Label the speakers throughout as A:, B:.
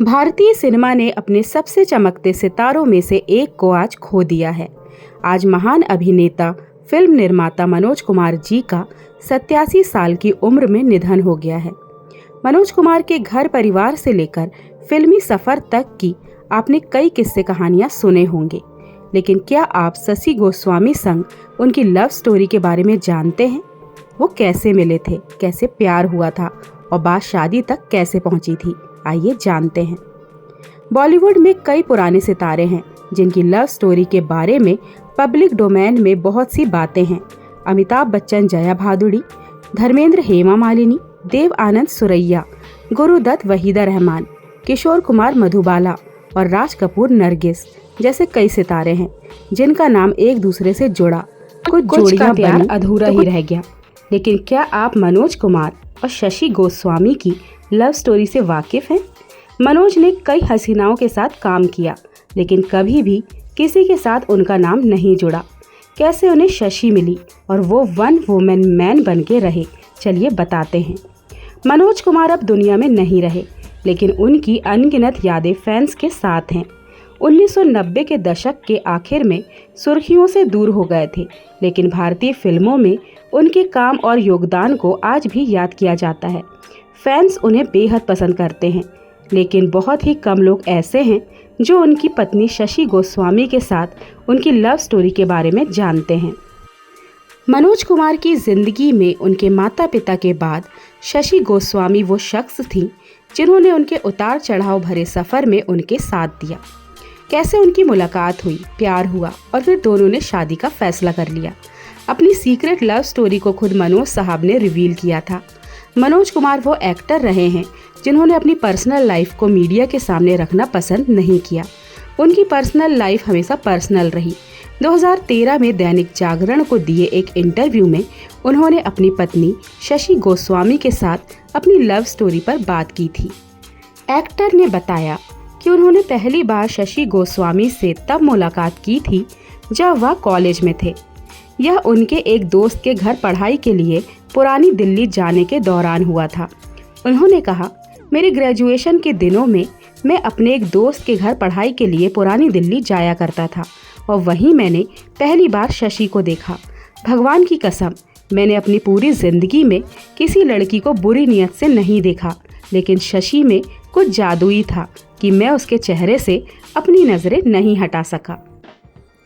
A: भारतीय सिनेमा ने अपने सबसे चमकते सितारों में से एक को आज खो दिया है। आज महान अभिनेता फिल्म निर्माता मनोज कुमार जी का 87 साल की उम्र में निधन हो गया है। मनोज कुमार के घर परिवार से लेकर फिल्मी सफर तक की आपने कई किस्से कहानियां सुने होंगे, लेकिन क्या आप शशि गोस्वामी संग उनकी लव स्टोरी के बारे में जानते हैं? वो कैसे मिले थे, कैसे प्यार हुआ था और बात शादी तक कैसे पहुंची थी? आइए जानते हैं। बॉलीवुड में कई पुराने सितारे हैं जिनकी लव स्टोरी के बारे में पब्लिक डोमेन में बहुत सी बातें हैं। अमिताभ बच्चन जया भादुड़ी, धर्मेंद्र हेमा मालिनी, देव आनंद सुरैया, गुरुदत्त वहीदा रहमान, किशोर कुमार मधुबाला और राज कपूर नरगिस जैसे कई सितारे हैं जिनका नाम एक दूसरे से जुड़ा। कुछ जोड़ियां प्यार अधूरा ही रह गया। लेकिन क्या आप मनोज कुमार और शशि गोस्वामी की लव स्टोरी से वाकिफ हैं? मनोज ने कई हसीनाओं के साथ काम किया, लेकिन कभी भी किसी के साथ उनका नाम नहीं जुड़ा। कैसे उन्हें शशि मिली और वो वन वुमेन मैन बन के रहे, चलिए बताते हैं। मनोज कुमार अब दुनिया में नहीं रहे, लेकिन उनकी अनगिनत यादें फैंस के साथ हैं। 1990 के दशक के आखिर में सुर्खियों से दूर हो गए थे, लेकिन भारतीय फिल्मों में उनके काम और योगदान को आज भी याद किया जाता है। फैंस उन्हें बेहद पसंद करते हैं, लेकिन बहुत ही कम लोग ऐसे हैं जो उनकी पत्नी शशि गोस्वामी के साथ उनकी लव स्टोरी के बारे में जानते हैं। मनोज कुमार की जिंदगी में उनके माता पिता के बाद शशि गोस्वामी वो शख्स थी जिन्होंने उनके उतार चढ़ाव भरे सफ़र में उनके साथ दिया। कैसे उनकी मुलाकात हुई, प्यार हुआ और फिर दोनों ने शादी का फैसला कर लिया। अपनी सीक्रेट लव स्टोरी को खुद मनोज साहब ने रिवील किया था। मनोज कुमार वो एक्टर रहे हैं जिन्होंने अपनी पर्सनल लाइफ को मीडिया के सामने रखना पसंद नहीं किया। उनकी पर्सनल लाइफ हमेशा पर्सनल रही। 2013 में दैनिक जागरण को दिए एक इंटरव्यू में उन्होंने अपनी पत्नी शशि गोस्वामी के साथ अपनी लव स्टोरी पर बात की थी। एक्टर ने बताया कि उन्होंने पहली बार शशि गोस्वामी से तब मुलाकात की थी जब वह कॉलेज में थे। यह उनके एक दोस्त के घर पढ़ाई के लिए पुरानी दिल्ली जाने के दौरान हुआ था। उन्होंने कहा, मेरे ग्रेजुएशन के दिनों में मैं अपने एक दोस्त के घर पढ़ाई के लिए पुरानी दिल्ली जाया करता था और वहीं मैंने पहली बार शशि को देखा। भगवान की कसम, मैंने अपनी पूरी जिंदगी में किसी लड़की को बुरी नीयत से नहीं देखा, लेकिन शशि में कुछ जादुई था कि मैं उसके चेहरे से अपनी नज़रें नहीं हटा सका।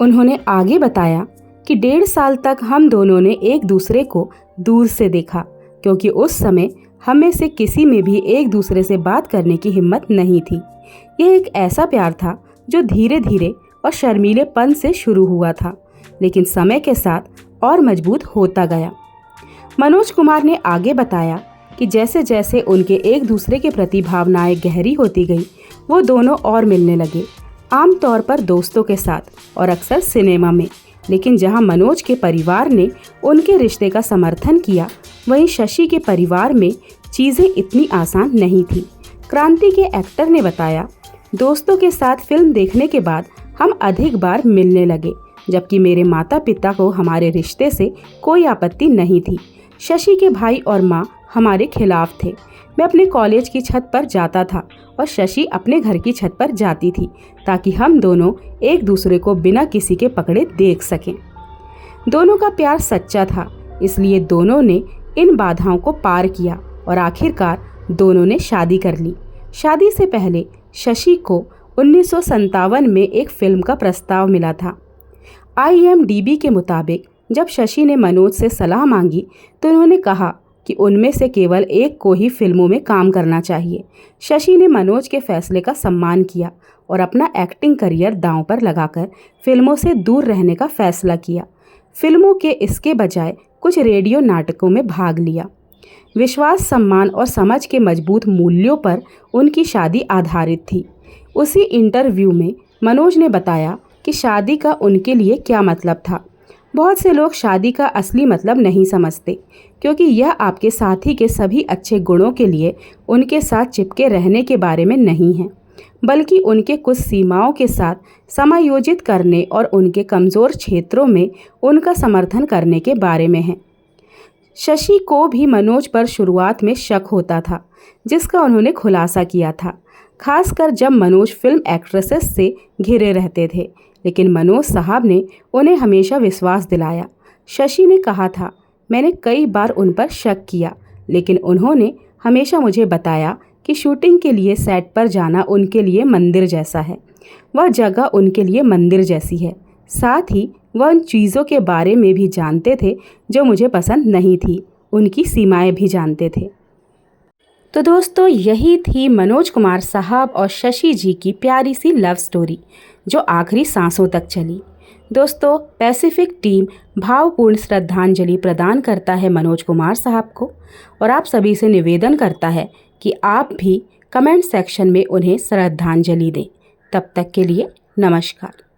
A: उन्होंने आगे बताया कि 1.5 साल तक हम दोनों ने एक दूसरे को दूर से देखा, क्योंकि उस समय हम में से किसी में भी एक दूसरे से बात करने की हिम्मत नहीं थी। यह एक ऐसा प्यार था जो धीरे धीरे और शर्मीलेपन से शुरू हुआ था, लेकिन समय के साथ और मजबूत होता गया। मनोज कुमार ने आगे बताया कि जैसे जैसे उनके एक दूसरे के प्रति भावनाएं गहरी होती गई, वो दोनों और मिलने लगे, आमतौर पर दोस्तों के साथ और अक्सर सिनेमा में। लेकिन जहां मनोज के परिवार ने उनके रिश्ते का समर्थन किया, वहीं शशि के परिवार में चीज़ें इतनी आसान नहीं थी। क्रांति के एक्टर ने बताया, दोस्तों के साथ फिल्म देखने के बाद हम अधिक बार मिलने लगे, जबकि मेरे माता पिता को हमारे रिश्ते से कोई आपत्ति नहीं थी। शशि के भाई और माँ हमारे खिलाफ थे। मैं अपने कॉलेज की छत पर जाता था और शशि अपने घर की छत पर जाती थी, ताकि हम दोनों एक दूसरे को बिना किसी के पकड़े देख सकें। दोनों का प्यार सच्चा था, इसलिए दोनों ने इन बाधाओं को पार किया और आखिरकार दोनों ने शादी कर ली। शादी से पहले शशि को 1957 में एक फिल्म का प्रस्ताव मिला था। IMDb के मुताबिक जब शशि ने मनोज से सलाह मांगी तो उन्होंने कहा कि उनमें से केवल एक को ही फिल्मों में काम करना चाहिए। शशि ने मनोज के फैसले का सम्मान किया और अपना एक्टिंग करियर दांव पर लगाकर फिल्मों से दूर रहने का फैसला किया। फिल्मों के इसके बजाय कुछ रेडियो नाटकों में भाग लिया। विश्वास, सम्मान और समझ के मजबूत मूल्यों पर उनकी शादी आधारित थी। उसी इंटरव्यू में मनोज ने बताया कि शादी का उनके लिए क्या मतलब था। बहुत से लोग शादी का असली मतलब नहीं समझते, क्योंकि यह आपके साथी के सभी अच्छे गुणों के लिए उनके साथ चिपके रहने के बारे में नहीं है, बल्कि उनके कुछ सीमाओं के साथ समायोजित करने और उनके कमज़ोर क्षेत्रों में उनका समर्थन करने के बारे में है। शशि को भी मनोज पर शुरुआत में शक होता था, जिसका उन्होंने खुलासा किया था। खासकर जब मनोज फिल्म एक्ट्रेसेस से घिरे रहते थे। लेकिन मनोज साहब ने उन्हें हमेशा विश्वास दिलाया। शशि ने कहा था, मैंने कई बार उन पर शक किया, लेकिन उन्होंने हमेशा मुझे बताया कि शूटिंग के लिए सेट पर जाना उनके लिए मंदिर जैसा है। वह जगह उनके लिए मंदिर जैसी है। साथ ही वह उन चीज़ों के बारे में भी जानते थे जो मुझे पसंद नहीं थी, उनकी सीमाएं भी जानते थे। तो दोस्तों, यही थी मनोज कुमार साहब और शशि जी की प्यारी सी लव स्टोरी जो आखिरी सांसों तक चली। दोस्तों, पैसिफिक टीम भावपूर्ण श्रद्धांजलि प्रदान करता है मनोज कुमार साहब को और आप सभी से निवेदन करता है कि आप भी कमेंट सेक्शन में उन्हें श्रद्धांजलि दें। तब तक के लिए नमस्कार।